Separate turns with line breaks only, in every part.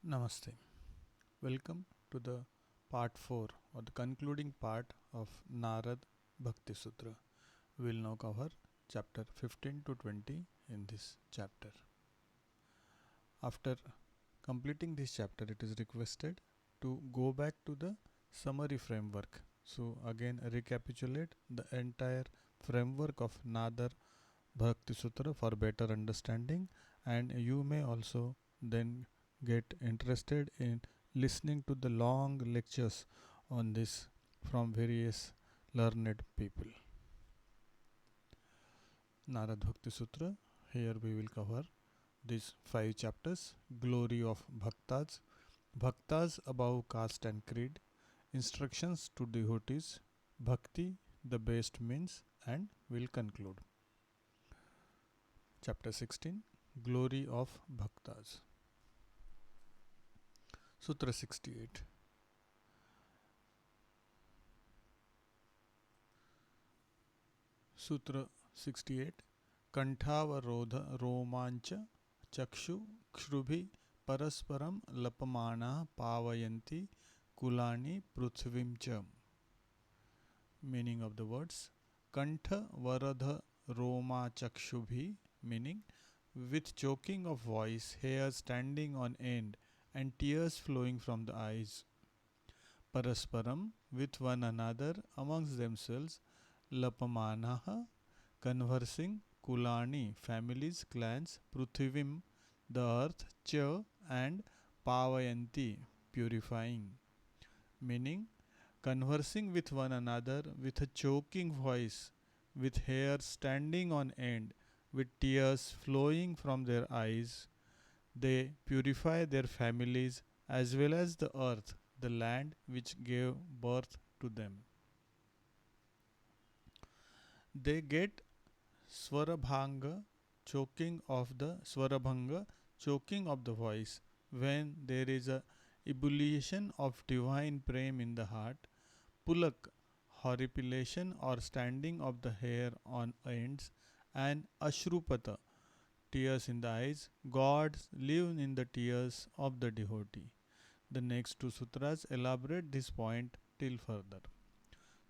Namaste. Welcome to the part 4 or the concluding part of Narad Bhakti Sutra. We will now cover chapter 15 to 20 in this chapter. After completing this chapter, it is requested to go back to the summary framework. So, again, recapitulate the entire framework of Nadar Bhakti Sutra for better understanding, and you may also then get interested in listening to the long lectures on this from various learned people. Narad Bhakti Sutra. Here we will cover these 5 chapters: glory of bhaktas, bhaktas above caste and creed, instructions to devotees, bhakti, the best means, and will conclude. Chapter 16, glory of bhaktas. Sutra 68. Sutra 68. कंठावरोध रोमांच चक्षु क्षुभि परस्परम लपमाना पावयन्ति कुलानि पृथ्वीं च. Meaning of the words: Kantha varadha roma chakshubhi, meaning with choking of voice, hair standing on end, and tears flowing from the eyes. Parasparam, with one another amongst themselves. Lapamanaha, conversing. Kulani, families, clans. Prithivim, the earth. Cha, and Pavayanti, purifying. Meaning, conversing with one another with a choking voice, with hair standing on end, with tears flowing from their eyes, they purify their families as well as the earth, the land which gave birth to them. They get Swarabhanga, choking of the Swarabhanga, choking of the voice, when there is a ebullition of divine prem in the heart. Pulak, horripilation or standing of the hair on ends, and Ashrupata, tears in the eyes. Gods live in the tears of the devotee. The next 2 sutras elaborate this point till further.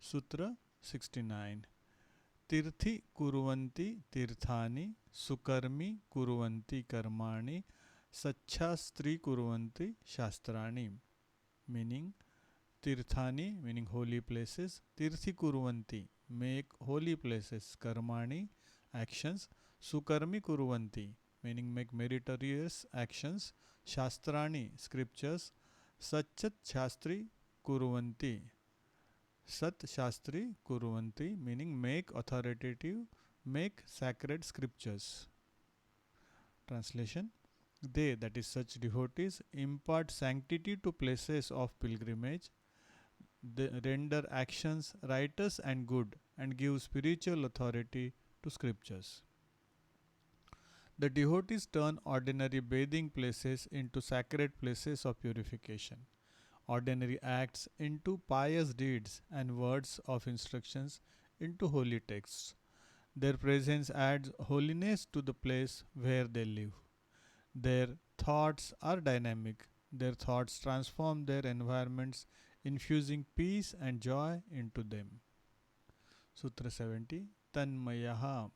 Sutra 69. Tirthi kuruvanti tirthani, sukarmi kuruvanti karmani, sachhastri kuruvanti shastrani. Meaning, tirthani, meaning holy places. Tirthi kuruvanti, make holy places. Karmani, actions. Sukarmi kuruvanti, meaning make meritorious actions. Shastrani, scriptures. Sachat shastri kuruvanti, Sat Shastri Kuruvanti, meaning make authoritative, make sacred scriptures. Translation: They, that is such devotees, impart sanctity to places of pilgrimage, they render actions righteous and good, and give spiritual authority to scriptures. The devotees turn ordinary bathing places into sacred places of purification, ordinary acts into pious deeds, and words of instructions into holy texts. Their presence adds holiness to the place where they live. Their thoughts are dynamic. Their thoughts transform their environments, infusing peace and joy into them. Sutra 70. Tanmayaha.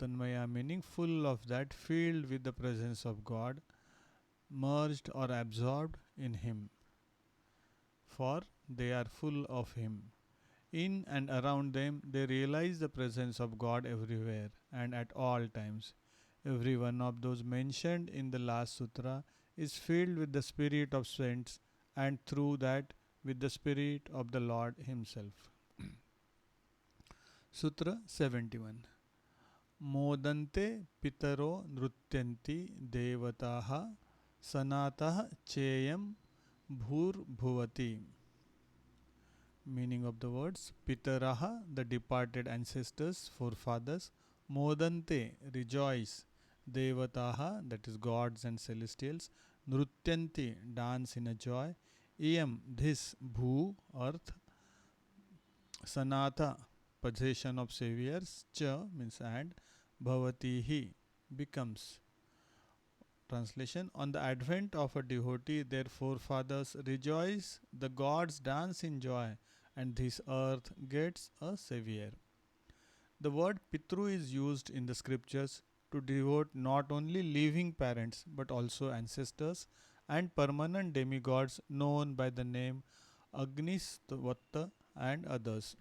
Tanmaya meaning full of, that filled with the presence of God, merged or absorbed in Him, for they are full of Him. In and around them, they realize the presence of God everywhere and at all times. Every one of those mentioned in the last sutra is filled with the spirit of saints, and through that with the spirit of the Lord Himself. Sutra 71. Modante pitaro nrutyanti devataha sanatah cheyam bhur bhuvati. Meaning of the words: Pitaraha, the departed ancestors, forefathers. Modante, rejoice. Devataha, that is gods and celestials. Nrutyanti, dance in a joy. Iyam, this. Bhu, earth. Sanatha, possession of saviors. Cha, means and. Bhavatihi, becomes. Translation: On the advent of a devotee, their forefathers rejoice, the gods dance in joy, and this earth gets a savior. The word Pitru is used in the scriptures to devote not only living parents but also ancestors and permanent demigods known by the name Agnisvatta and others.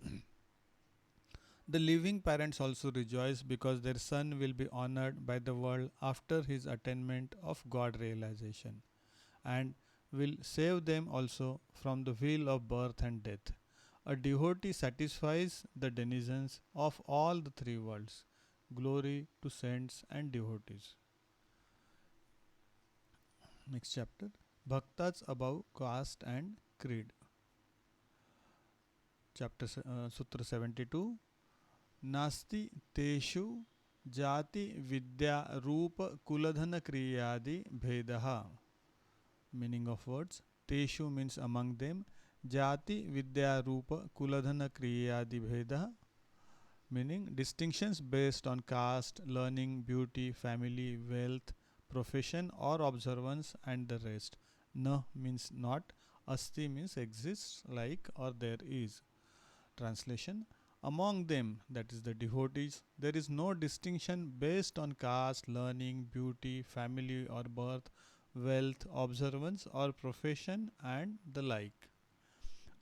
The living parents also rejoice because their son will be honored by the world after his attainment of God realization and will save them also from the wheel of birth and death. A devotee satisfies the denizens of all the three worlds. Glory to saints and devotees. Next chapter: Bhaktas above caste and creed. Sutra 72. नास्ति तेषु जाति विद्या रूप कुलधन क्रियादि भेदः. Meaning of words: Teshu means among them, Jati Vidya Rupa Kuladhana Kriyadi Bheda, meaning distinctions based on caste, learning, beauty, family, wealth, profession or observance and the rest. Na means not, Asti means exists, like or there is. Translation: Among them, that is the devotees, there is no distinction based on caste, learning, beauty, family or birth, wealth, observance or profession and the like.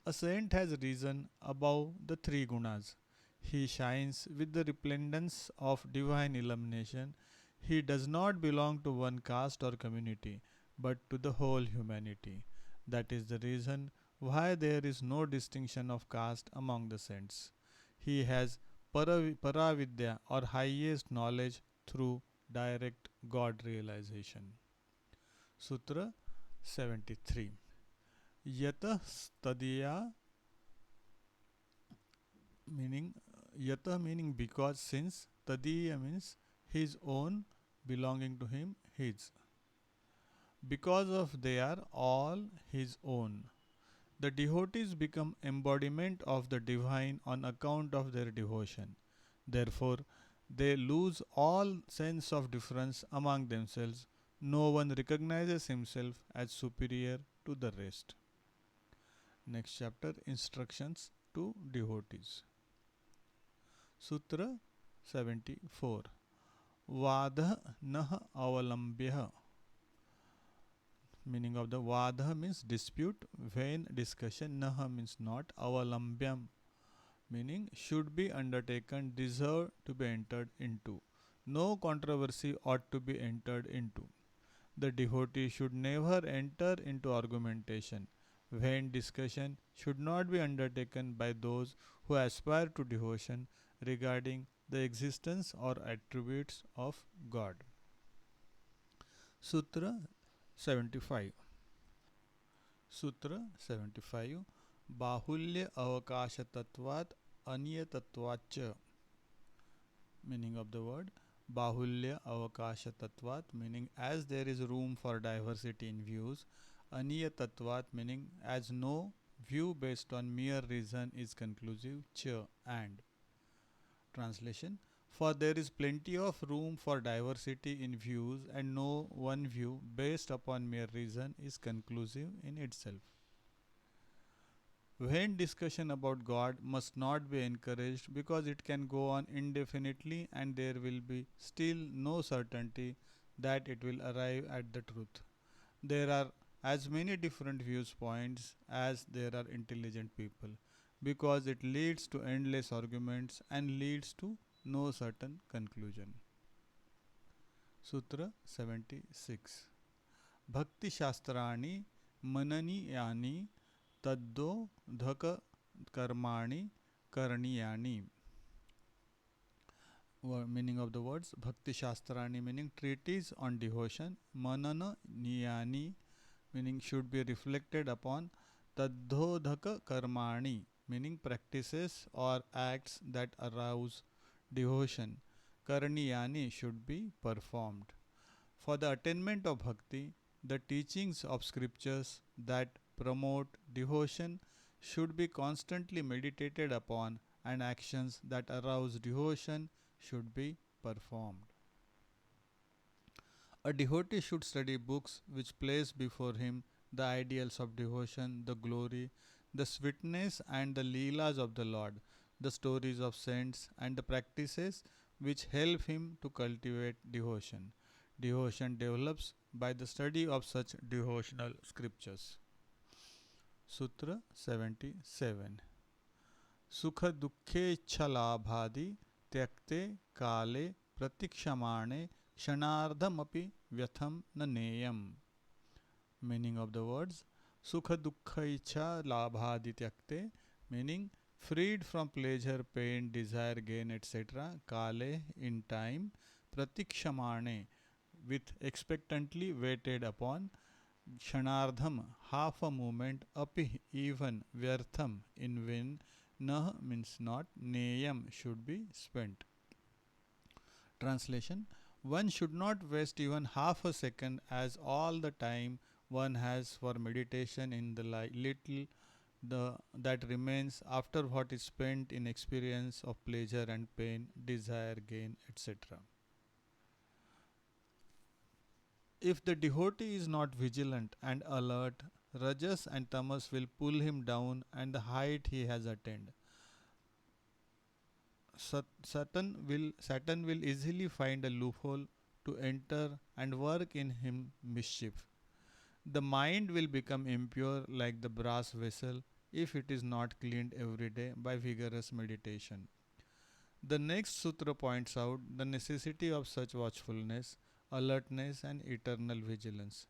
A saint has risen above the three gunas. He shines with the resplendence of divine illumination. He does not belong to one caste or community, but to the whole humanity. That is the reason why there is no distinction of caste among the saints. He has paravidya or highest knowledge through direct God realization. Sutra 73. Yatah stadiya, meaning yatah meaning because, since, tadiya means his own, belonging to him, his. Because of they are all his own. The devotees become embodiment of the divine on account of their devotion. Therefore, they lose all sense of difference among themselves. No one recognizes himself as superior to the rest. Next chapter: Instructions to devotees. Sutra 74. Vada nah avalambya. Meaning of the Vada means dispute, vain discussion, Naha means not, Avalambyam meaning should be undertaken, deserve to be entered into. No controversy ought to be entered into. The devotee should never enter into argumentation. Vain discussion should not be undertaken by those who aspire to devotion regarding the existence or attributes of God. Sutra 75. Sutra 75. Bahulya avakasha tattvat anya tattvacha. Meaning of the word: Bahulya avakasha tattvat meaning as there is room for diversity in views. Anya tattvat meaning as no view based on mere reason is conclusive. Cha and. Translation: For there is plenty of room for diversity in views, and no one view based upon mere reason is conclusive in itself. Vain discussion about God must not be encouraged because it can go on indefinitely and there will be still no certainty that it will arrive at the truth. There are as many different viewpoints as there are intelligent people because it leads to endless arguments and leads to no certain conclusion. Sutra 76. Bhakti Shastrani Manani Yani Taddo Dhaka Karmani Karniyani. Meaning of the words: Bhakti Shastrani meaning treatise on devotion, Manana Niyani meaning should be reflected upon, Taddhodhaka Karmani meaning practices or acts that arouse devotion, Karniyani should be performed. For the attainment of bhakti, the teachings of scriptures that promote devotion should be constantly meditated upon, and actions that arouse devotion should be performed. A devotee should study books which place before him the ideals of devotion, the glory, the sweetness, and the leelas of the Lord, the stories of saints, and the practices which help him to cultivate devotion. Devotion develops by the study of such devotional scriptures. Sutra 77. सुख दुःखेच्छलाभादि त्यक्ते काले प्रतीक्षमाणे क्षणार्धमपि व्यथम न नेयम. Meaning of the words: Sukha Dukkha Ichha Labhadi Tyakte, meaning freed from pleasure, pain, desire, gain, etc. Kale, in time. Pratikshamane, with expectantly waited upon. Kshanardham, half a moment. Api, even. Vyartham, in vain. Nah means not. Neyam, should be spent. Translation: One should not waste even half a second, as all the time one has for meditation in the little that remains after what is spent in experience of pleasure and pain, desire, gain, etc. If the devotee is not vigilant and alert, Rajas and Tamas will pull him down and the height he has attained. Satan will easily find a loophole to enter and work in him mischief. The mind will become impure like the brass vessel if it is not cleaned every day by vigorous meditation. The next sutra points out the necessity of such watchfulness, alertness, and eternal vigilance.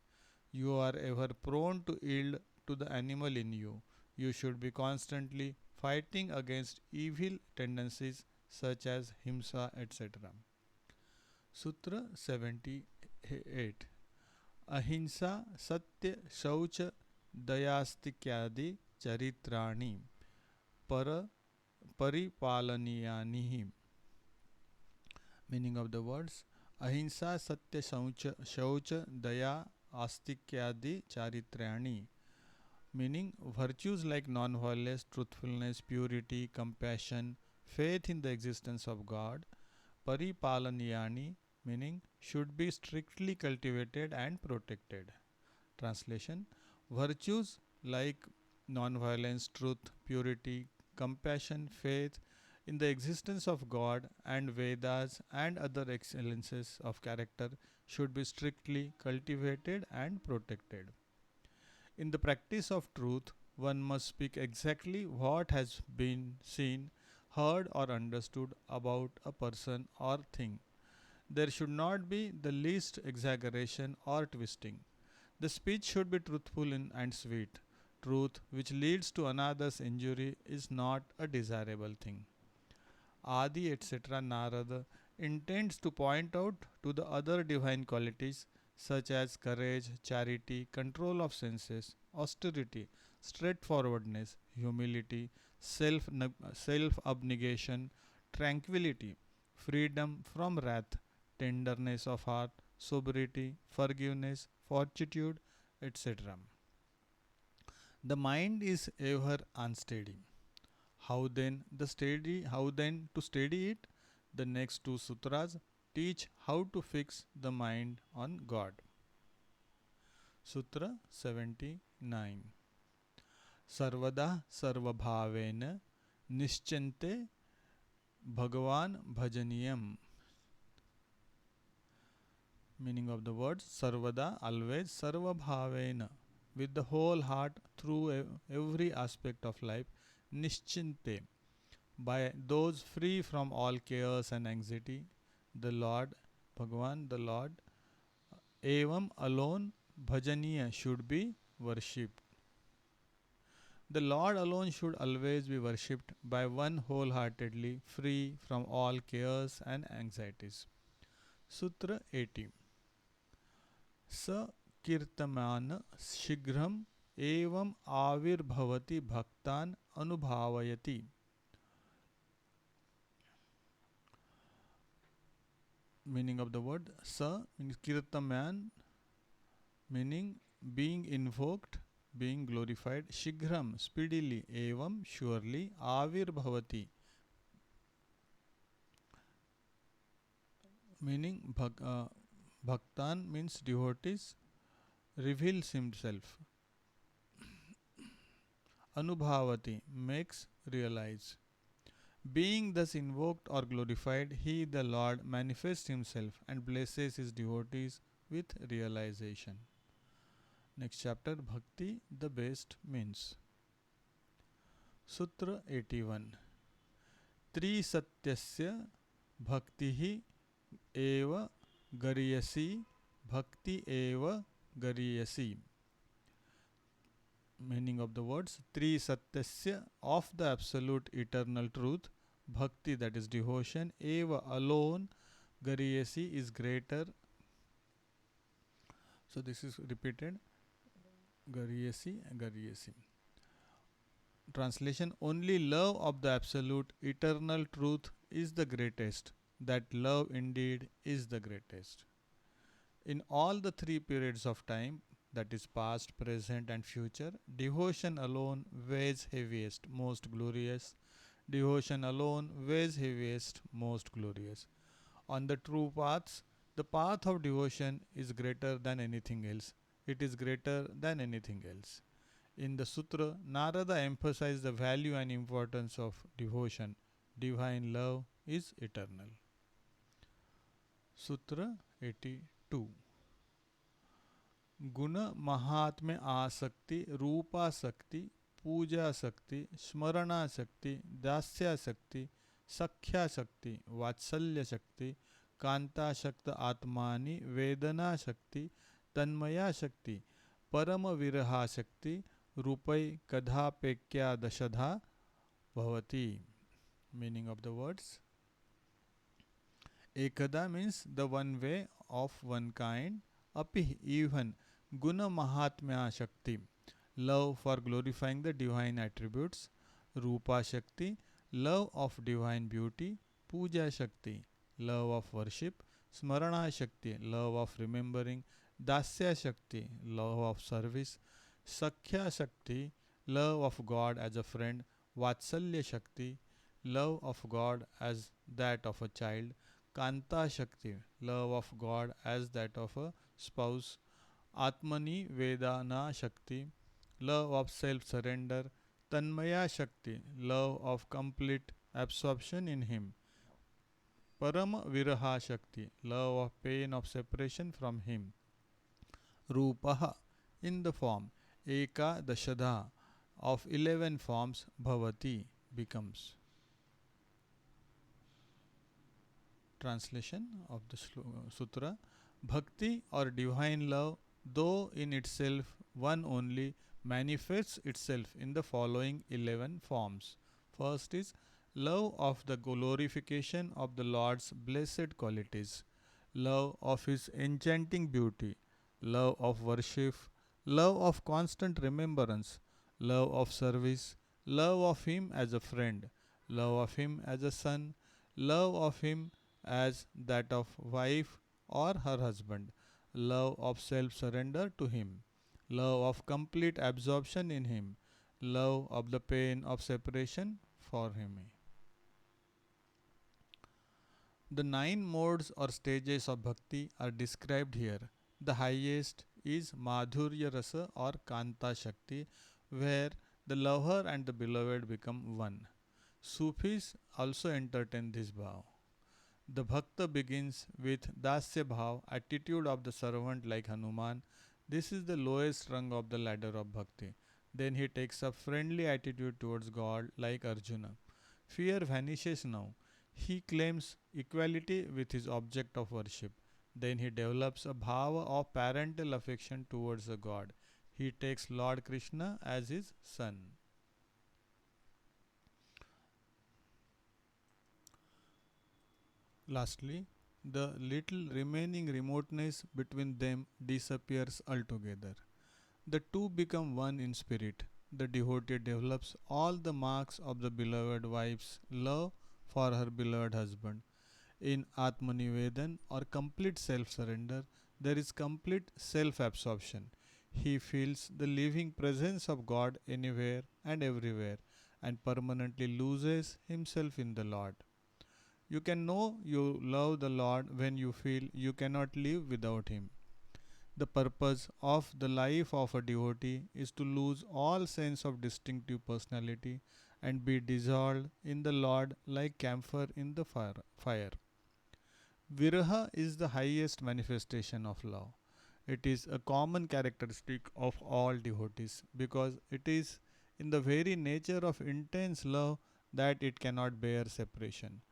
You are ever prone to yield to the animal in you. You should be constantly fighting against evil tendencies such as himsa, etc. Sutra 78. अहिंसा सत्य शौच दयास्तिक्यादि चरित्राणि पर परिपालनीयानि. Meaning of the words: Ahimsa satya shaucha daya astikyadi charitrani, meaning virtues like non-violence, truthfulness, purity, compassion, faith in the existence of God. Paripalaniyani, meaning should be strictly cultivated and protected. Translation: Virtues like non-violence, truth, purity, compassion, faith in the existence of God, and Vedas and other excellences of character should be strictly cultivated and protected. In the practice of truth, one must speak exactly what has been seen, heard, or understood about a person or thing. There should not be the least exaggeration or twisting. The speech should be truthful and sweet. Truth which leads to another's injury is not a desirable thing. Adi, etc. Narada intends to point out to the other divine qualities such as courage, charity, control of senses, austerity, straightforwardness, humility, self abnegation, tranquility, freedom from wrath, tenderness of heart, sobriety, forgiveness, fortitude, etc. The mind is ever unsteady. How then to steady it? The next two sutras teach how to fix the mind on God. Sutra 79. Sarvada sarvabhavena nischante bhagavan bhajaniyam. Meaning of the words: Sarvada, always, sarvabhavena, with the whole heart, through every aspect of life, nischinte, by those free from all chaos and anxiety, the Lord, Bhagavan, the Lord, evam, alone, bhajaniya, should be worshipped. The Lord alone should always be worshipped by one wholeheartedly, free from all chaos and anxieties. Sutra 80. स कीर्तमान शीघ्रम एवं आविर्भवति भक्तान अनुभावयति. Meaning of the word: Sa means Kirtaman, meaning being invoked, being glorified. Shighram, speedily. Evam, surely. Avirbhavati, meaning Bhaktan means devotees, reveals himself. Anubhavati makes realize. Being thus invoked or glorified, he, the Lord, manifests himself and blesses his devotees with realization. Next chapter, Bhakti, the best means. Sutra 81. Trisatyasya bhaktihi eva gariyasi bhakti eva gariyasi. Meaning of the words: Trisatyasya, of the absolute eternal truth, bhakti, that is devotion, eva, alone, gariyasi, is greater. So this is repeated: gariyasi, gariyasi. Translation: only love of the absolute eternal truth is the greatest. That love indeed is the greatest. In all the three periods of time, that is past, present, and future, devotion alone weighs heaviest, most glorious. Devotion alone weighs heaviest, most glorious. On the true paths, the path of devotion is greater than anything else. It is greater than anything else. In the sutra, Narada emphasized the value and importance of devotion. Divine love is eternal. Sutra 82. गुण महात्म्य आसक्ति, रूपासक्ति, पूजाशक्ति, स्मरणाशक्ति, दास्याशक्ति, सख्याशक्ति, वात्सल्यशक्ति, कांताशक्त आत्मानि, वेदनाशक्ति, तन्मयाशक्ति, परम विरहाशक्ति, रूपै कदापेक्या दशधा भवति. Meaning of the words: Ekada means the one way, of one kind. Api, even. Guna Mahatmya Shakti, love for glorifying the divine attributes. Rupa Shakti, love of divine beauty. Puja Shakti, love of worship. Smarana Shakti, love of remembering. Dasya Shakti, love of service. Sakhya Shakti, love of God as a friend. Vatsalya Shakti, love of God as that of a child. Kanta Shakti, love of God as that of a spouse. Atmani Vedana Shakti, love of self surrender. Tanmaya Shakti, love of complete absorption in Him. Param Viraha Shakti, love of pain of separation from Him. Rupaha, in the form. Eka Dashadha, of 11 forms. Bhavati, becomes. Translation of the sutra: Bhakti or divine love, though in itself one only, manifests itself in the following 11 forms. First is love of the glorification of the Lord's blessed qualities, love of His enchanting beauty, love of worship, love of constant remembrance, love of service, love of Him as a friend, love of Him as a son, love of Him as that of wife or her husband, love of self surrender to Him, love of complete absorption in Him, love of the pain of separation for Him. The 9 modes or stages of bhakti are described here. The highest is Madhurya Rasa or Kanta Shakti, where the lover and the beloved become one. Sufis also entertain this bhav. The bhakta begins with Dasya bhav, attitude of the servant like Hanuman. This is the lowest rung of the ladder of bhakti. Then he takes a friendly attitude towards God like Arjuna. Fear vanishes now. He claims equality with his object of worship. Then he develops a bhava of parental affection towards the God. He takes Lord Krishna as his son. Lastly, the little remaining remoteness between them disappears altogether. The two become one in spirit. The devotee develops all the marks of the beloved wife's love for her beloved husband. In Atmanivedan or complete self surrender, there is complete self absorption. He feels the living presence of God anywhere and everywhere and permanently loses himself in the Lord. You can know you love the Lord when you feel you cannot live without Him. The purpose of the life of a devotee is to lose all sense of distinctive personality and be dissolved in the Lord like camphor in the fire. Viraha is the highest manifestation of love. It is a common characteristic of all devotees because it is in the very nature of intense love that it cannot bear separation.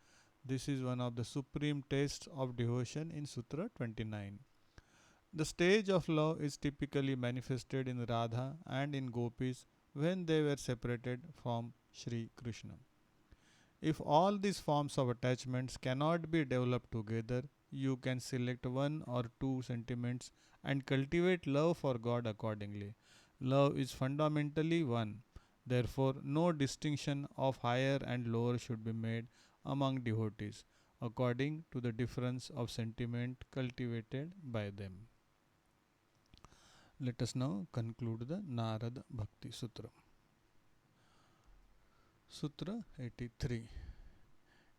This is one of the supreme tests of devotion in Sutra 29. The stage of love is typically manifested in Radha and in Gopis when they were separated from Sri Krishna. If all these forms of attachments cannot be developed together, you can select one or two sentiments and cultivate love for God accordingly. Love is fundamentally one. Therefore, no distinction of higher and lower should be made among devotees according to the difference of sentiment cultivated by them. Let us now conclude the Narada Bhakti Sutra. Sutra 83.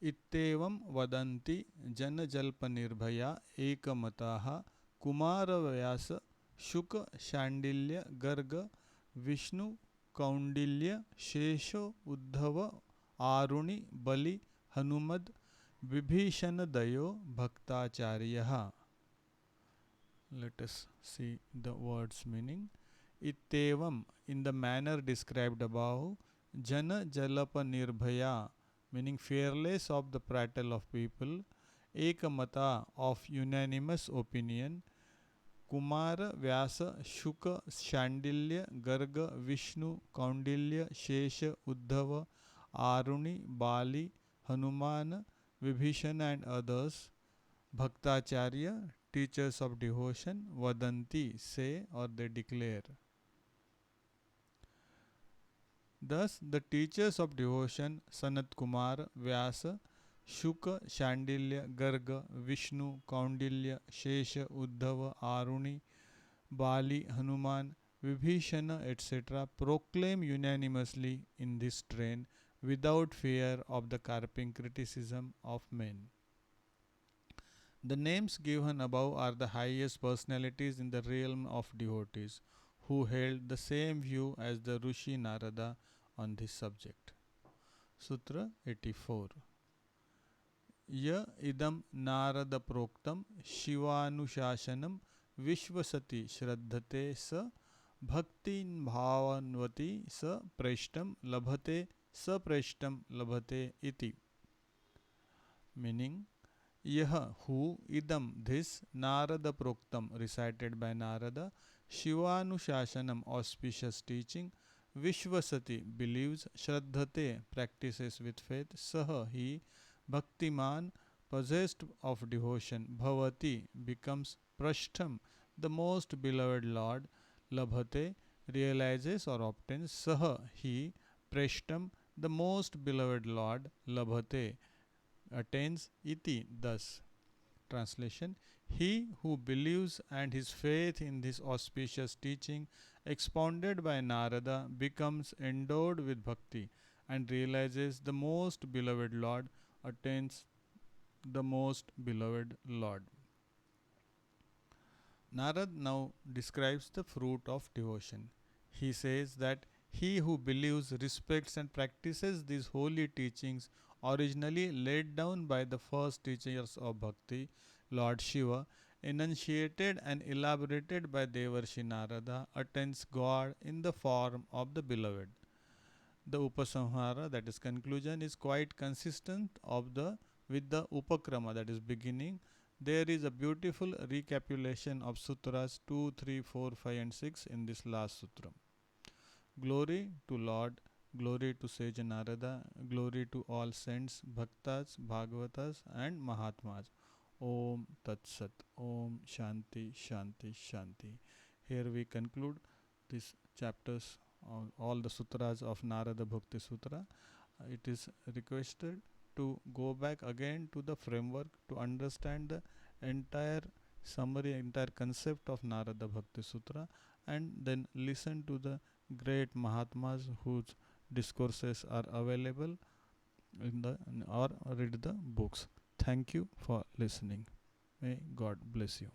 इत्येवं वदन्ति जनजल्पनिर्भया एकमताः कुमारव्यास शुक शाण्डिल्य गर्ग विष्णु कौण्डिल्य शेषो उद्धव आरुणि बलि हनुमद Vibhishan दयो भक्ताचार्यः. Let us see the words meaning. Ittevam, in the manner described above, Jana Jalapa Nirbhaya, meaning fearless of the prattle of people, Ekamata, of unanimous opinion, Kumara Vyasa Shuka Shandilya Garga Vishnu Kaundilya Shesha Uddhava Aruni Bali Hanuman Vibhishana and others, Bhaktacharya, teachers of devotion, Vadanti, say or they declare. Thus, the teachers of devotion, Sanat Kumar, Vyasa, Shuka, Shandilya, Garga, Vishnu, Kaundilya, Shesha, Uddhava, Aruni, Bali, Hanuman, Vibhishana, etc., proclaim unanimously in this strain without fear of the carping criticism of men. The names given above are the highest personalities in the realm of devotees who held the same view as the Rishi Narada on this subject. Sutra 84. Ya idam Narada proktam Shivanushasanam Vishvasati Shraddhate sa Bhaktin Bhavanvati sa Preshtam Labhate iti. Meaning, Yah who idam this Narada proktam recited by Narada, Shivanushasanam auspicious teaching, Vishvasati believes, Shraddhate practices with faith, Saha he, Bhaktiman possessed of devotion, Bhavati becomes Prashtham the most beloved Lord, Labhate realizes or obtains, Saha he, Preshtam the most beloved Lord, Labhate attains iti thus. Translation: he who believes and his faith in this auspicious teaching expounded by Narada becomes endowed with bhakti and realizes the most beloved Lord, attains the most beloved Lord. Narad now describes the fruit of devotion. He says that he who believes, respects, and practices these holy teachings originally laid down by the first teachers of bhakti, Lord Shiva, enunciated and elaborated by Devarshi Narada, attains God in the form of the beloved. The Upasamhara, that is conclusion, is quite consistent with the Upakrama, that is beginning. There is a beautiful recapitulation of sutras 2, 3, 4, 5 and 6 in this last sutra. Glory to Lord, glory to Sage Narada, glory to all saints, bhaktas, bhagavatas and mahatmas. Om Tat Sat. Om Shanti Shanti Shanti. Here we conclude these chapters, all the sutras of Narada Bhakti Sutra. It is requested to go back again to the framework to understand the entire summary, entire concept of Narada Bhakti Sutra, and then listen to the great Mahatmas whose discourses are available in the or read the books. Thank you for listening. May God bless you.